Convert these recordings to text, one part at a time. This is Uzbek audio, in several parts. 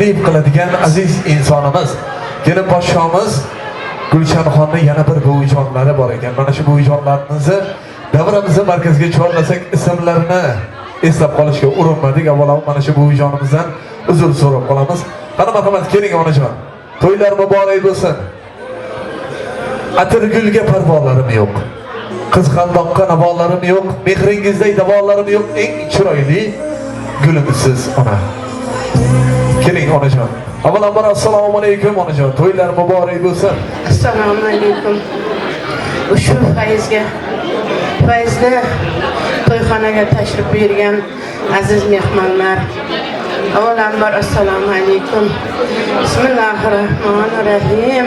taklif qiladigan aziz insonimiz, kelin podshomiz Gulshanxonni yana bir buvijonlari bor ekan. Mana shu buvijonlarimizni davramizni markazga chorlasak ismlarini eslab qolishga urinmadik. Avvalo mana shu buvijonimizdan uzr so'rab qolamiz. Qani marhamat, keling onajon. To'ylar muborak bo'lsin. Atirgulga parvolarim yo'q. Qizg'andoqqa navolarim yo'q. Mehringizdek davolarim yo'q. Eng chiroyli gulimsiz ona. Keling onajon. Avvalambor assalomu alaykum onajon. To'ylar muborak bo'lsin. Assalomu alaykum. Ushbu fayzda to'yxonaga tashrif buyurgan aziz mehmonlar, avvalambor assalomu alaykum. Bismillahirrohmanirrohim.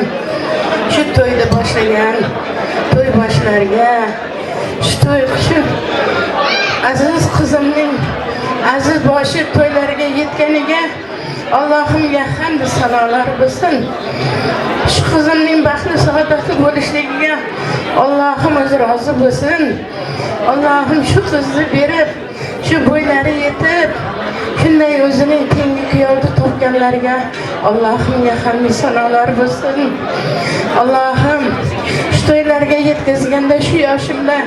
Shu to'yni boshlagan to'yboshlarga, shu aziz qizimning aziz boshi to'ylariga yetganiga Allohimga hamd sanolar bo'lsin. Shu qizimning baxtli saodatli bo'lishligiga Allohim o'zi rozi bo'lsin. Allohim shu qizni berib, shu bo'ylari yetib, shunday o'zining tengi kuyovni topganlarga Allohimga hamd sanolar bo'lsin. Allohim shu to'ylarga yetkazganda shu yoshimda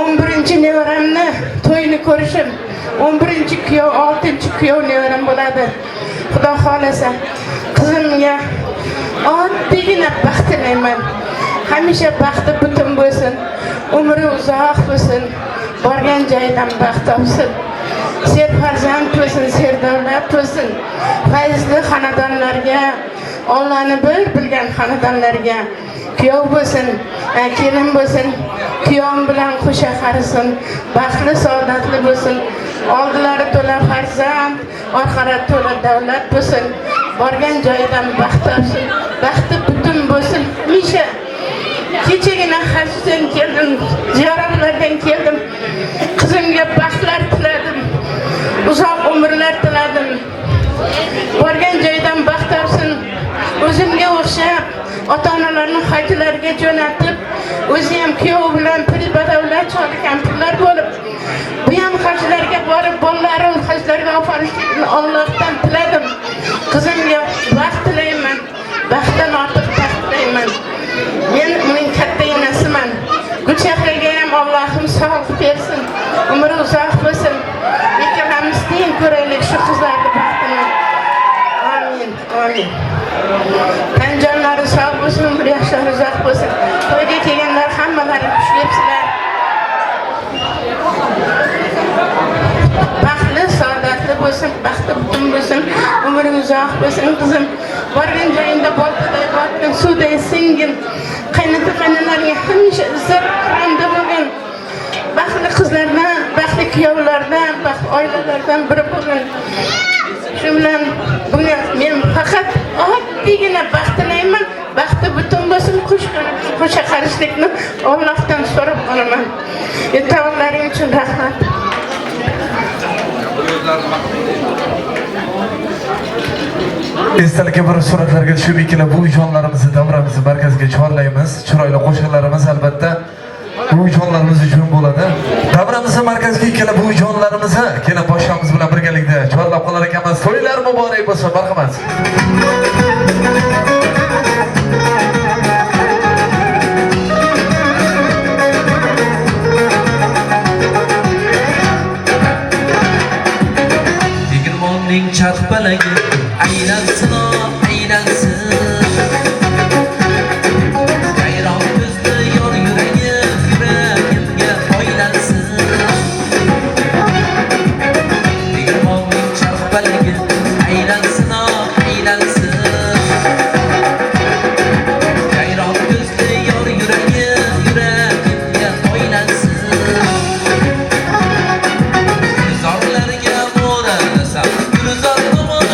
11-nevaramni to'yini ko'rishim, 11-kuyov, 6-kuyov nevaram bo'ladi. Xudo xolasa qizimga oddiygina baxt tilayman. Hamisha baxti butun bo'lsin, umri uzoq bo'lsin, borgan joyidan baxt topsin. Serfarzand bo'lsin, serdavlat bo'lsin. Fayzli xonadonlarga, Allohni bilgan xonadonlarga kuyov bo'lsin, kelin bo'lsin, kuyovim bilan qo'sha qarisin, baxtli saodatli bo'lsin. Oldilari to'la farzand, orqalari to'la davlat bo'lsin. Borgan joyidan baxt topsin, baxti butun bo'lsin. Hamisha kechagina hajdan keldim, ziyoratlardan keldim. Qizimga baxtlar tiladim, uzoq umrlar tiladim. Borgan joyidan baxt topsin. O'zimga o'xshab ota-onalarning hajlariga jo'natib, o'zi ham kuyov bilan pul badavlat choli kampirlar bo'lib, bu ham hajlarga borib, bolalarim hajlarga ofarishlikni Allohdan tiladim. Qizimga baxt tilayman, baxtdan ortiq baxt tilayman. Men uning katta enasiman. Gulchehraga ham Allohim sog'lik bersin, umri uzoq bo'lsin. Ikkalamiz teng ko'raylik shu qizlarning baxtini. Amin, amin. Tanjonlari sog' bo'lsin, umri yoshlari uzoq bo'lsin. To'yga kelganlar hammalari xushlepsizlar. Baxtli, saodatli bo'lsin, baxti butun bo'lsin, umri uzoq bo'lsin. Qizim borgan joyingda boltaday botgan, suvday singin, qaynota-qaynonalarga hamisha izzat qilganda bo'lgan. Baxtli qizlardan, baxtli kuyovlardan, baxtli oilalardan biri bo'lgan. Shu bilan bunga men faqat oddiygina baxt tilayman. Baxti butun bo'lsin, qo'sha qarishlikni Allohdan so'rab qolaman. E'tiborlaring uchun rahmat. Esdalikka bir suratlarga tushib ikkala buvijonlarimizni davramizni markazga chorlaymiz. Chiroyli qo'shiqlarimiz albatta buvijonlarimiz uchun bo'ladi. Davramizni markazga ikkala buvijonlarimizni kelin podshomiz bilan birgalikda chorlab qolar ekanmiz. To'ylar muborak bo'lsin, marhamat. Tegirmonning charxpalagi aylansin, aylansin. Gayron ko'zli yor yuragimga foylansin. Tegirmonning charxpalagi aylansin, aylansin. Gayron ko'zli yor yuragimga foylansin. Gulzorlarga mo'ralasam, gulzor tomon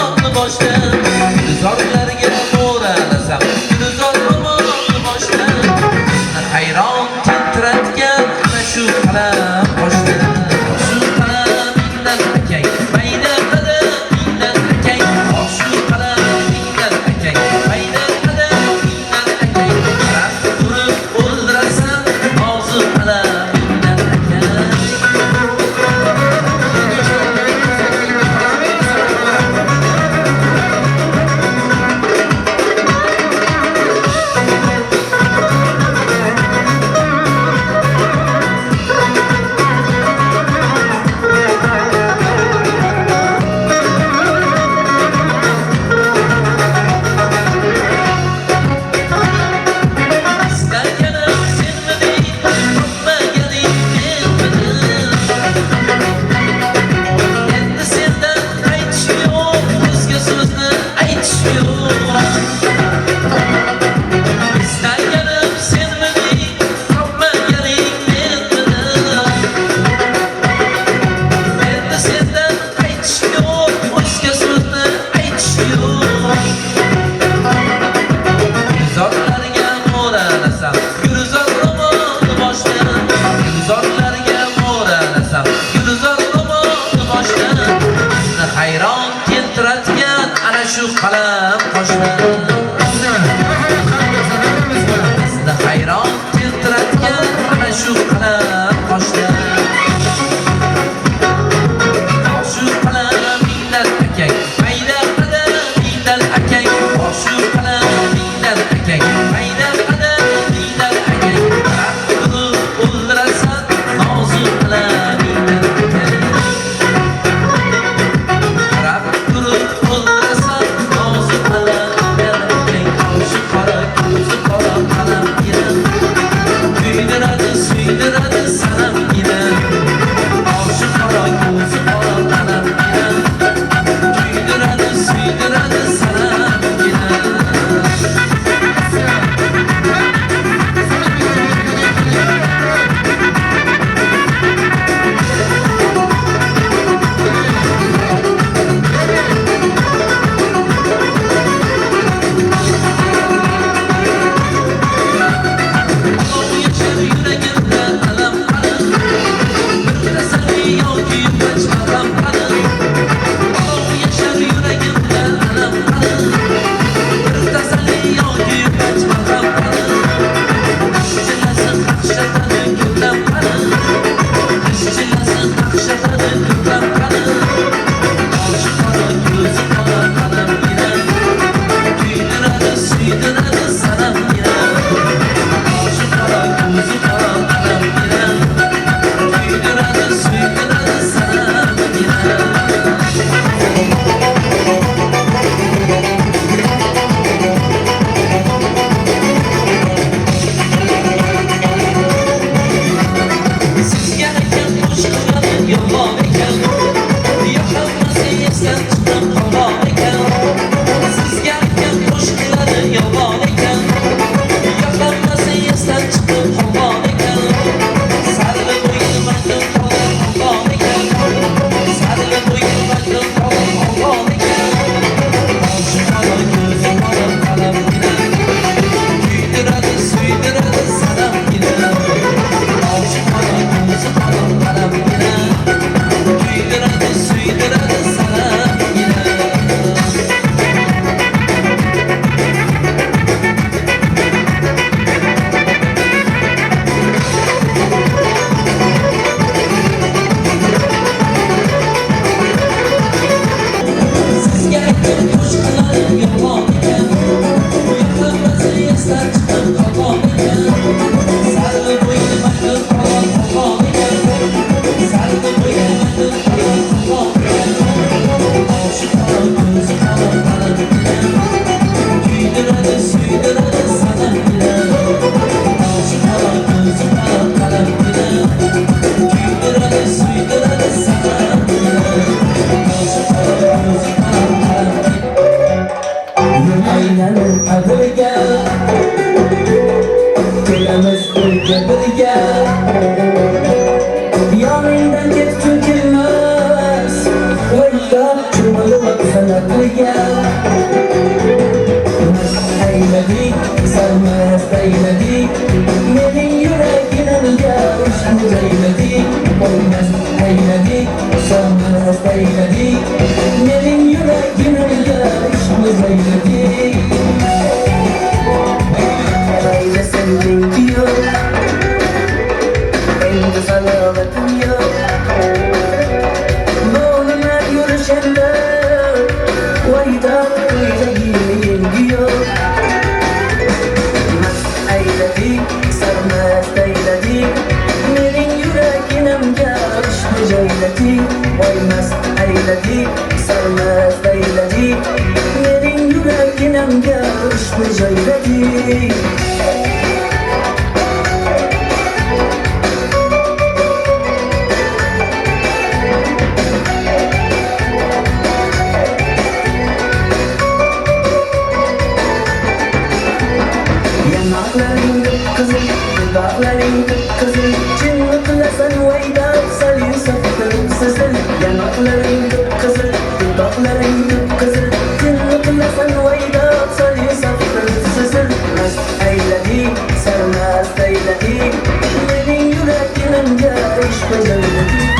qilgan mast ayladik sarmast ayladik mening yuragimga ushbu ayladik mast ayladik sarmast ayladik mening yuragimga ushbu ayladik ayla sendinki yo'q endi salomatim yo'q bo'laman yurishimda mast ayladik sarmast ayladik mening yuragimga ushbu ayladik voy mast ayladik sarmast ayladik mening yuragimga ushbu ayladik yanaqlaring qizil dudoqlaring qizil chinni qilasan voydab saling soqtirib sizil yanaqlaring qizil dudoqlaring qizil chinni qilasan voydab saling soqtirib sizil mast ayladik sarmast ayladik mening yuragimga ishq ayladik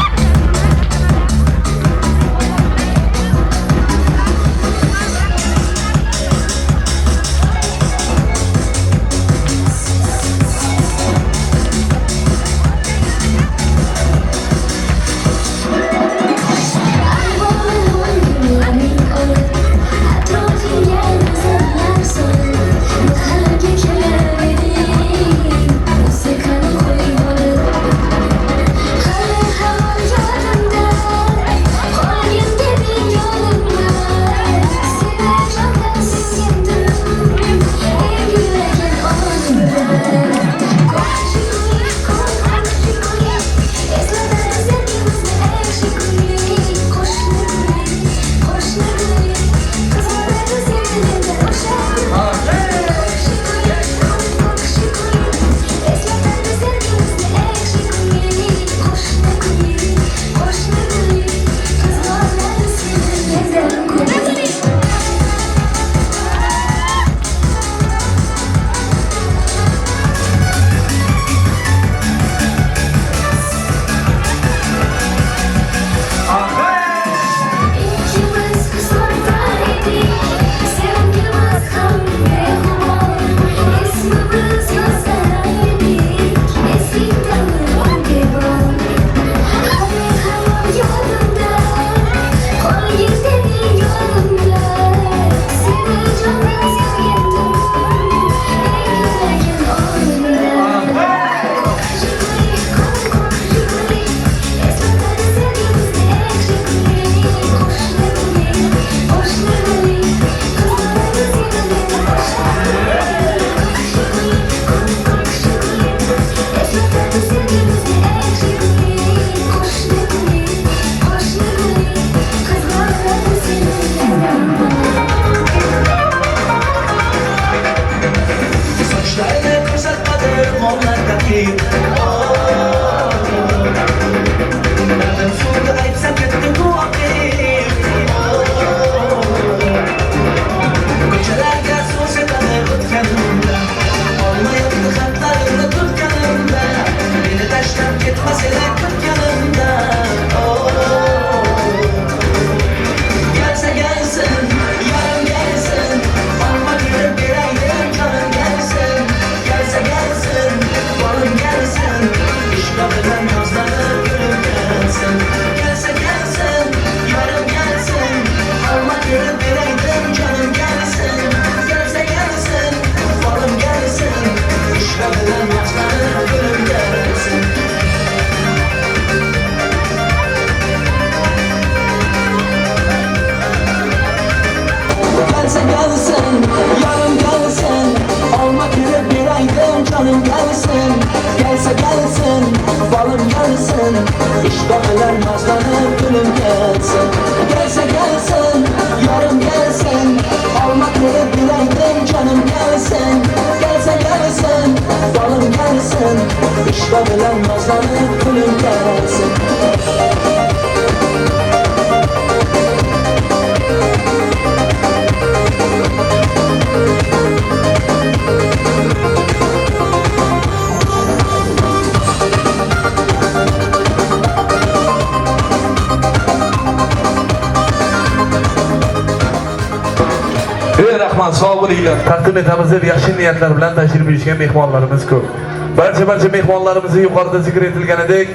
İşbahlar nazlanıp gülüm gelsin. Gelse gelsin, yarım gelsin. Almak ne bileydim canım gelsin. Gelse gelsin, balım gelsin. İşbahlar nazlanıp gülüm gelsin. Rahmat, sog' bo'linglar. Taqdim etamiz deb yaxshi niyatlar bilan tashrif buyurgan mehmonlarimiz ko'p. Barcha mehmonlarimizni yuqorida zikr etilganidek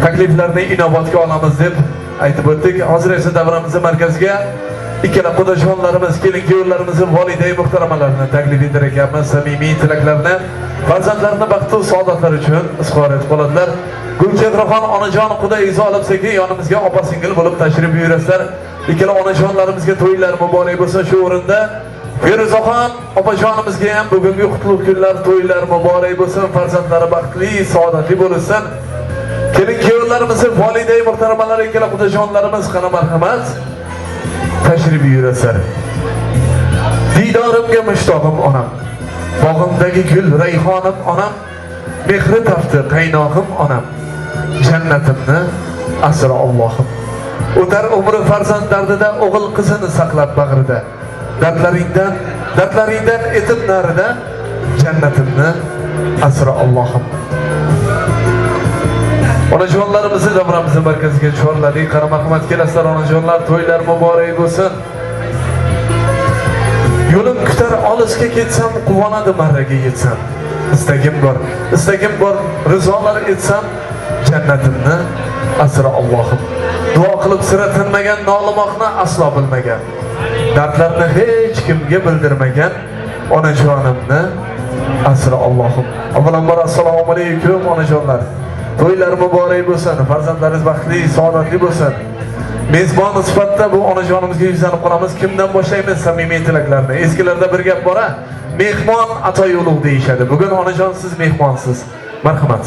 takliflarni inobatga olamiz deb aytib o'tdik. Hozir esa davramizning markaziga ikkala qudashonlarimiz, kelin-kuyovlarimizni, voliday muhtaramalarni taklif etar ekanmiz. Samimiy tilaklarni farzandlarini baxtu saodatlar uchun izhor etib qoladilar. Gulchehraxon onajon Xudo izo olibsaki yonimizga opa-singil bo'lib tashrif buyurasizlar. Ikkala onajonlarimizga to'ylar muborak bo'lsin shu o'rinda. Feruzaxon opajonimizga ham bugungi qutlug' kunlar, to'ylar muborak bo'lsin, farzandlari baxtli, saodatli bo'lsin. Kelin-kuyovlarimiz, voliday muhtaramalar, ikkala qudajonlarimiz qana marhamat tashrif buyurasizlar. Didorimga mushtog'im onam, bog'imdagi gul rayhonim onam, mehri tafti qaynog'im onam, jannatimni asra Allohim. O'tar umri farzand dardida, o'g'il qizini saqlab bag'rida. Dardlaringdan etib narida, jannatimni asra Allohim. Onajonlarimizni davramizning markaziga chorladik. Qara marhamat kelasizlar onajonlar, to'ylar muborak bo'lsin. Yo'lim kutar olisga ketsam, quvonadi marraga yetsam. Istagim bor, rizolar etsam, jannatimni asra Allohim. Duo qilib sira tinmagan, nolimoqni aslo bilmagan, dardlarni hech kimga bildirmagan onajonimni asra Allohim. Avvalambor assalomu alaykum onajonlar. To'ylar muborak bo'lsin, farzandlaringiz baxtli, saodatli bo'lsin. Mezbon sifatida bu onajonimizga yuzlanib qolamiz. Kimdan boshlaymiz samimiy tilaklarni? Eskilarda bir gap bor-a, mehmon atoy ulug' deyishadi. Bugun onajon siz mehmonsiz. Marhamat.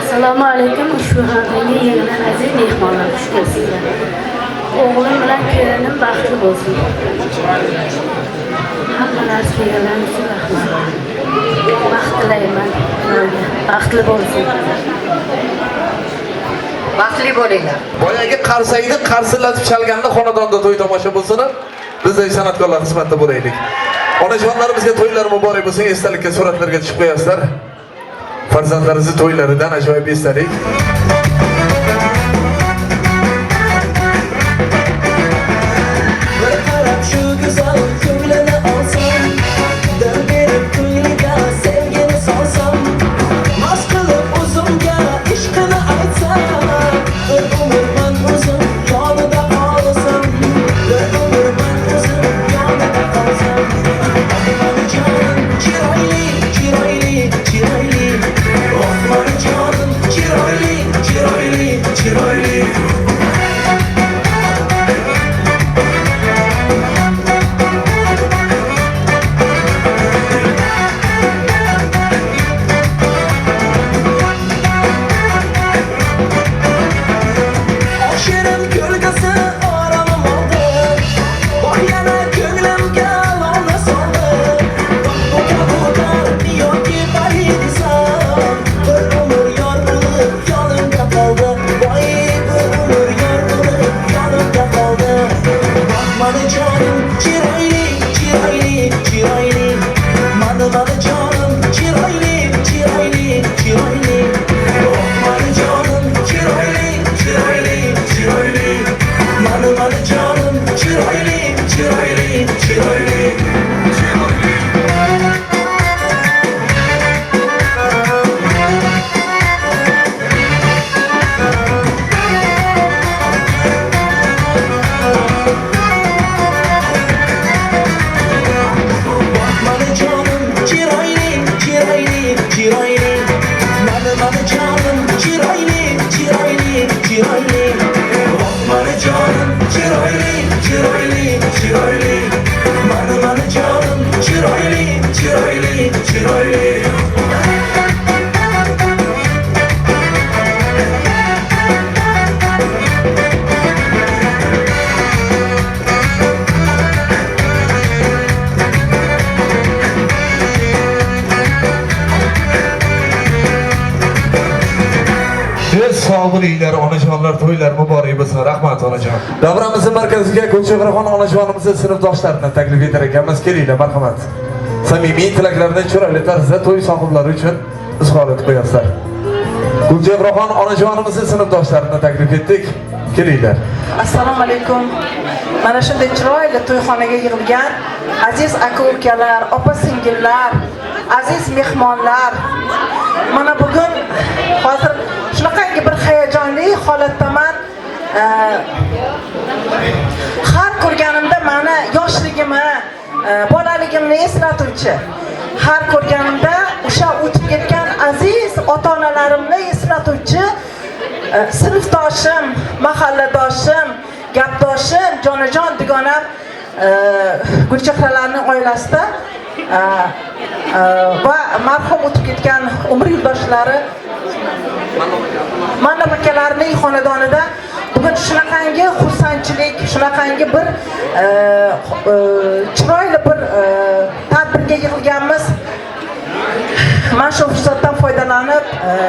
Assalomu alaykum. Ushbu xonadonga yangidan aziz mehmonlar xush kelibsizlar. O'g'lim bilan kelinim baxtli bo'lsin. Hamma narsa kelganlar rahmat. Baxt tilayman. Baxtli bo'lsin. Baxtli bo'linglar. Boyagi qarsakni qarsillatib chalganda xonadonda to'y tomosha bo'lsin. Bizday san'atkorlar xizmatda bo'laylik. Onajonlarimizga to'ylar muborak bo'lsin. Esdalikka suratlarga tushib qo'yasizlar. Farzandlaringizni to'ylaridan ajoyib esdalik. Bir qarab shu go'zal ko'nglini olsam, dil berib ko'ngliga sevgini solsam, mast qilib o'zimga ishqini aytsam, bir umr man o'zim yonida qolsam, bir umr man o'zim yonida qolsam. Onajonim chiroyli, chiroyli, chiroyli. Onajonim chiroyli, chiroyli, chiroyli. Shirin ko'rgasi oramim oldi, bor yana ko'nglimga lolni soldi. Bu kabutar yoki bali desam, bir umr yor bo'lib yonimda qoldi. Voy, bir umr yor bo'lib yonimda qoldi. Mana jonim chiroyli, chiroyli, chiroyli. Mana jonim chiroyli, chiroyli, chiroyli. Mana jonim chiroyli, chiroyli, chiroyli. Mana jonim chiroyli, chiroyli, chiroyli. Mana jonim chiroyli, chiroyli, chiroyli. Mana jonim chiroyli, chiroyli, chiroyli. Mana jonim chiroyli, chiroyli, chiroyli. Mana jonim chiroyli, chiroyli, chiroyli. Sog' bo'linglar onajonlar, to'ylar muborak bo'lsin. Rahmat onajon. Davramizning markaziga Gulchehraxon onajonimizni sinfdoshlarini taklif etar ekanmiz. Kelinglar, marhamat. Samimiy tilaklarni chiroyli tarzda to'y sohiblari uchun izhor etib qo'yasizlar. Gulchehraxon onajonimizni sinfdoshlarini taklif etdik. kelinglar. Assalomu alaykum. Mana shunday chiroyli to'yxonaga yig'ilgan aziz aka-ukalar, opa-singillar, aziz mehmonlar. Mana bugun hozir shunaqangi bir hayajonli holatdaman. Har ko'rganimda meni yoshligimni, bolaligimni eslatuvchi. Har ko'rganimda o'sha o'tib ketgan aziz ota-onalarimni eslatuvchi sinfdoshim, mahalladoshim, gapdoshim, jonajon dugonam Gulchehralarning oilasida va marhum o'tib ketgan umr yo'ldoshlari mana akalarning xonadonida bugun shunaqangi xursandchilik, shunaqangi bir chiroyli bir tadbirga yig'ilganmiz. Men shu fursatdan foydalanib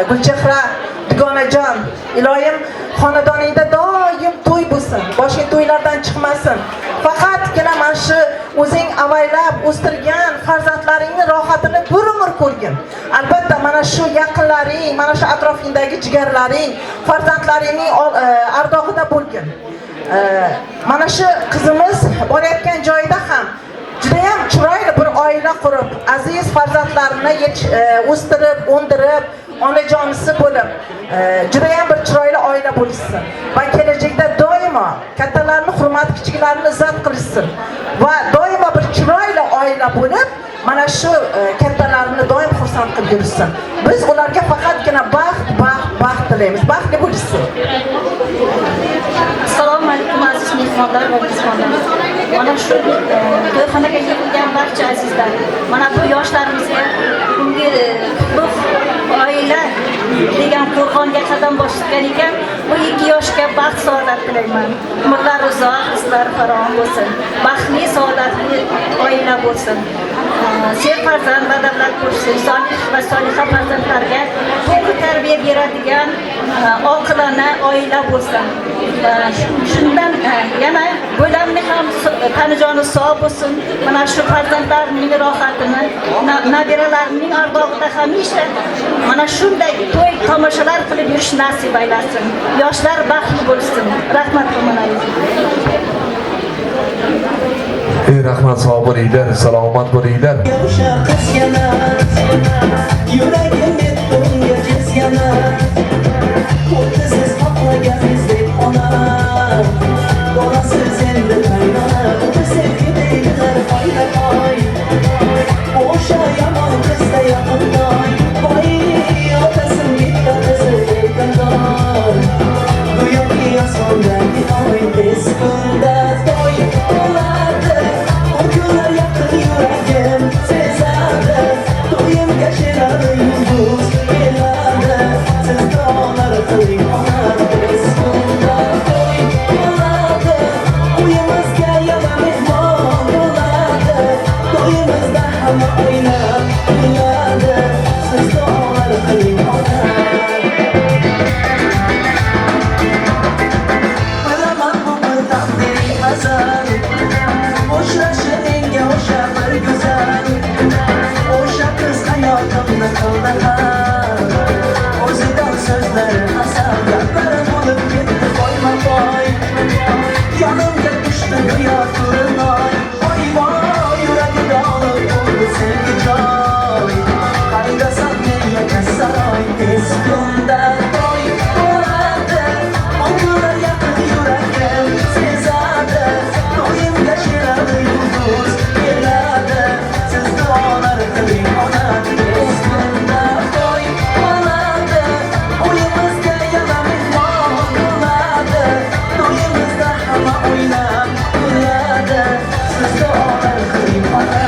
Gulchehra dugonajon, iloyim xonadoningda doim to'y bo'lsin, boshqa to'ylardan chiqmasin. Faqatgina mana shu o'zing avaylab o'stirgan farzandlaringning rohatini bir umr ko'rgin. Albatta mana shu yaqinlaring, mana shu atrofingdagi jigarlaring, farzandlaringning ardog'ida bo'lgin. Mana shu qizimiz borayotgan joyida ham juda ham chiroyli bir oila qurib, aziz farzandlarini o'stirib, o'ndirib, onajonisi bo'lib, juda ham bir chiroyli oila bo'lsin va kelajakda doimo kattalarni hurmat, kichiklarni izzat qilishsin va doimo bir chiroyli oila bo'lib, mana shu kattalarni doim xursand qilib yursin. Biz ularga faqatgina baxt tilaymiz. Baxtli bo'lishsin. Assalomu alaykum aziz mehmonlar va mehmonlar. Mana shu to'yxonaga yig'ilgan barcha azizlar, mana bu yoshlarimizga bunga oila degan qo'rg'onga qadam boshlagan ekan. Bu 2 yoshga baxt, saodat tilayman. Umrlar uzoq, qizlar farovon bo'lsin. Baxtli, saodatli oila bo'lsin. Serfarzand va davlat bo'lsin. Solih va soliha farzandlarga to'g'ri tarbiya beradigan oqilona oila bo'lsin. Shundan yana bo'lamni ham tanijoni sog' bo'lsin. Mana shu farzandlarning rohatini, nabiralarining ardog'ida hamisha mana shunday to'y tomoshalar qilib yurish nasib aylasin. Yoshlar baxtli bo'lsin. Rahmat qilinglar. Rahmat, sog' bo'linglar, salomat bo'linglar. O'sha qiz yana yuragim betonga jizyana o'tisiz xohlaganingizdek ona bolasiz endi qaynona sevgi deydilar oyna oy o'sha yomon qizda yaqindoy voy otasim bittasi erkandoy go'yoki osmondagi oy tez kunda to'y bo'ladi u kunlar yaqin yuragim sezadi to'yimga shirali yulduz keladi siz duolar qiling ona tez kunda to'y bo'ladi uyimizga yana mehmon bo'ladi to'yimizda hamma o'ynab kuladi siz duolar qiling ona bilaman bu bir taqdiriy azal O'sha o'sha bir go'zal o'sha qiz hayotimni qildi ham o'zidan so'zlari asal gaplari bo'lib ketdi qo'yma-qo'y yonimga tushdi go'yo turinoy voy yuragida olib bo'ldi sevgi joy qaydasam menga kasaroy tez kunda to'y bo'ladi o'ngular yaqin yuragim sezadi to'yimga shirali yulduz keladi siz duolar qiling ona tez kunda to'y bo'ladi uyimizga yana mehmon bo'ladi to'yimizda hamma o'ynab kuladi siz duolar qiling ona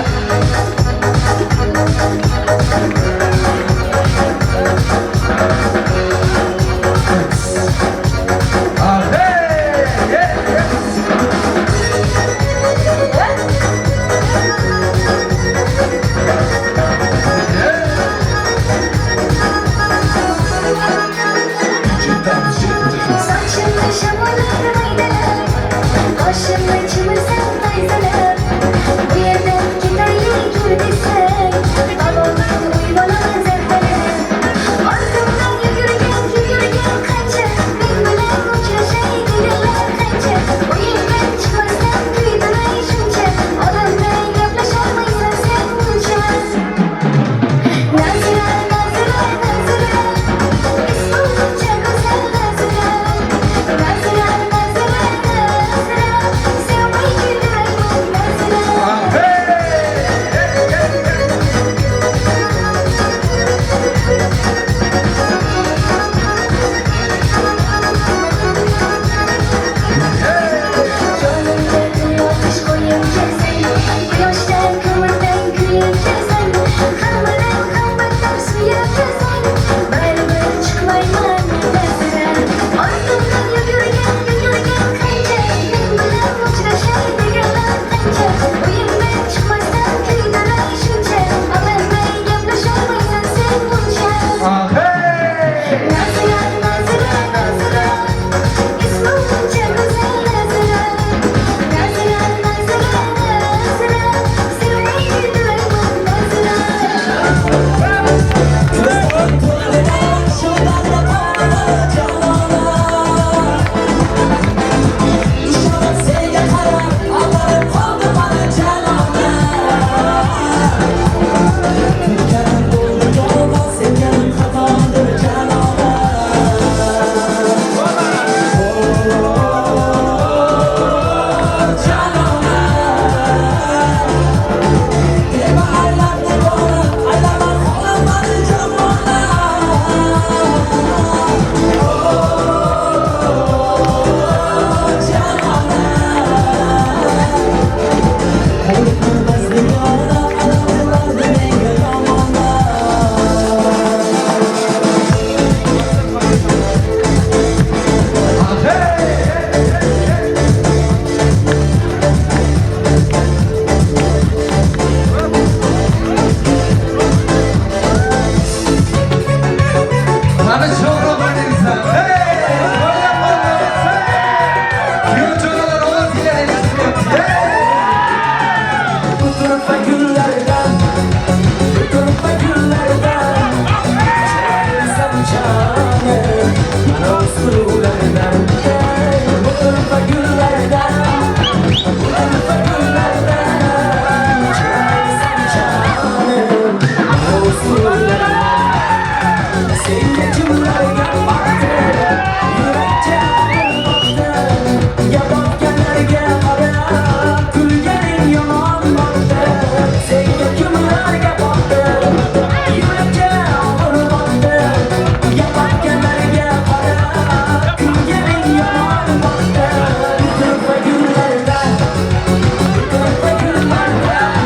Mana sho'g'ri bo'lingizlar. Hey! Yo'lchilar ovoziga aylanib. Bu turfa gullardan, bu turfa gullardan Samchani, mana usullardan Bu turfa gullardan, bu turfa gullardan Samchani, mana usullardan Senga kimlarga baktı, yurakka baktı Yapatganlarga qarab, kulganing yomon baktı Senga kimlarga baktı, yurakka baktı Yapatganlarga qarab, kulganing yomon baktı Bu turfa gullardan, bu turfa gullardan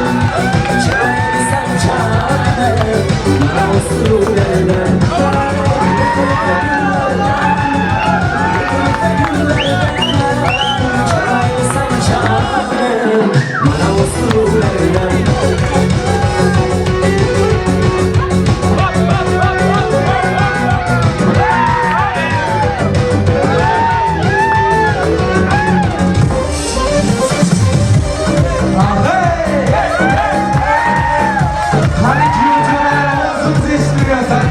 Chiroyli Samchani, mana usullardan Hadi yo'lchilar ovozingizni eshittirgansan.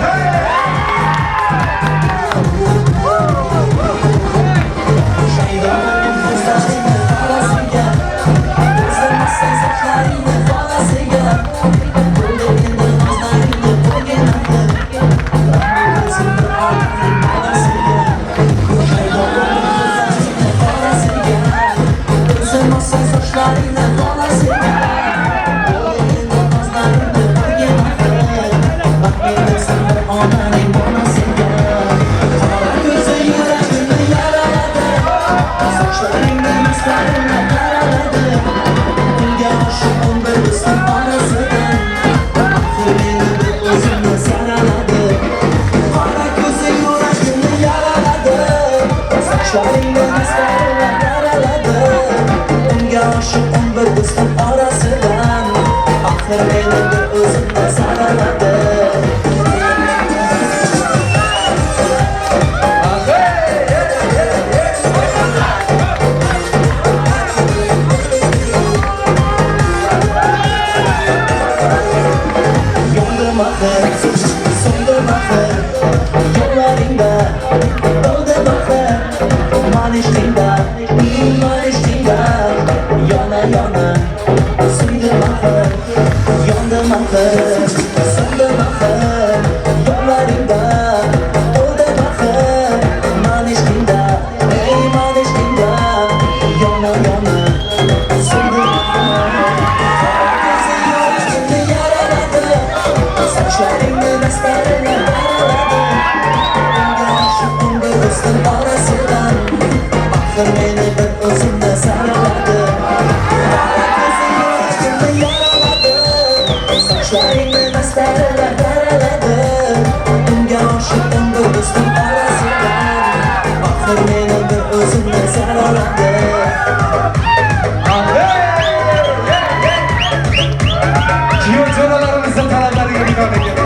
Yo'lchilarimizni talablariga binoan ekan.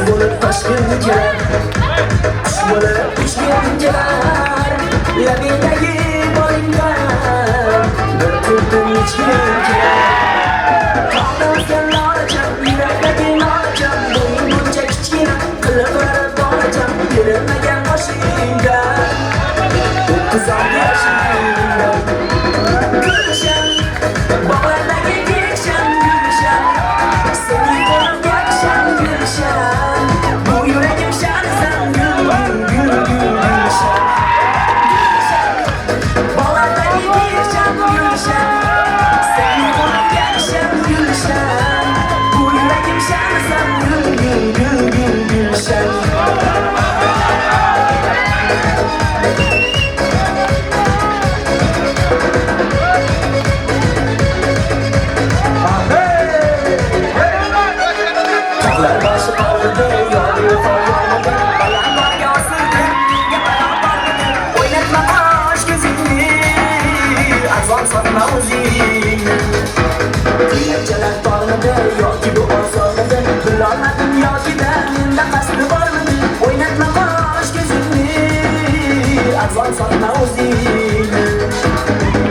Bo'lib toshkent kelar, bo'lib Toshkent kelar Labingdagi bolingdan bir turdim ichgim kelar Qoldirgan lolacham, yurakdagi lolacham Bo'ying buncha kichkina, qilib o'rab boracham Yurmagan boshingda, 9 yoshingda Gulshan, bog'lardagi gulshan, gulshan Seni ko'rib yaksham, gulshan Bu yuragim shanisan, gul, gul, gul, gulshan Bog'lardagi gulshan, gulshan Seni ko'rib yaksham, gulshan Arzon sotma o'zingni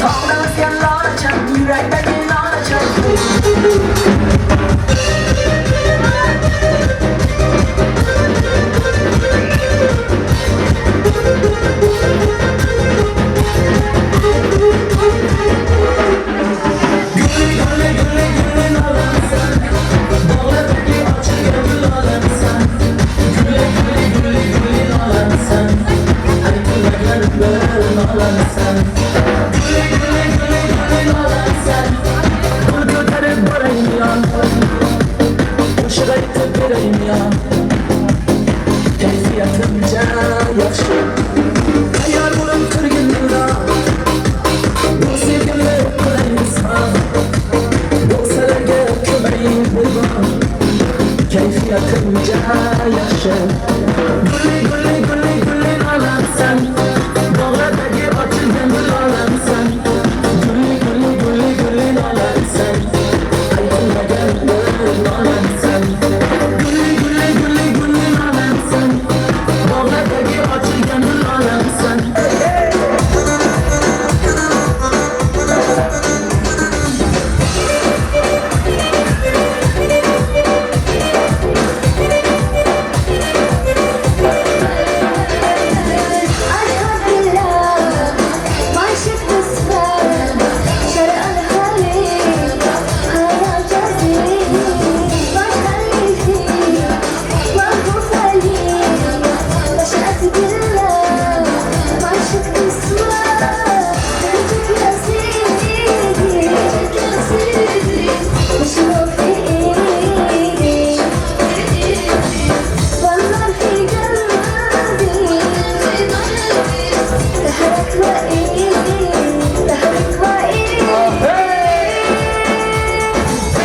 Tog'dan o'sgan lolacham Yurakdagi lolacham Kayfiyatimca yaxshi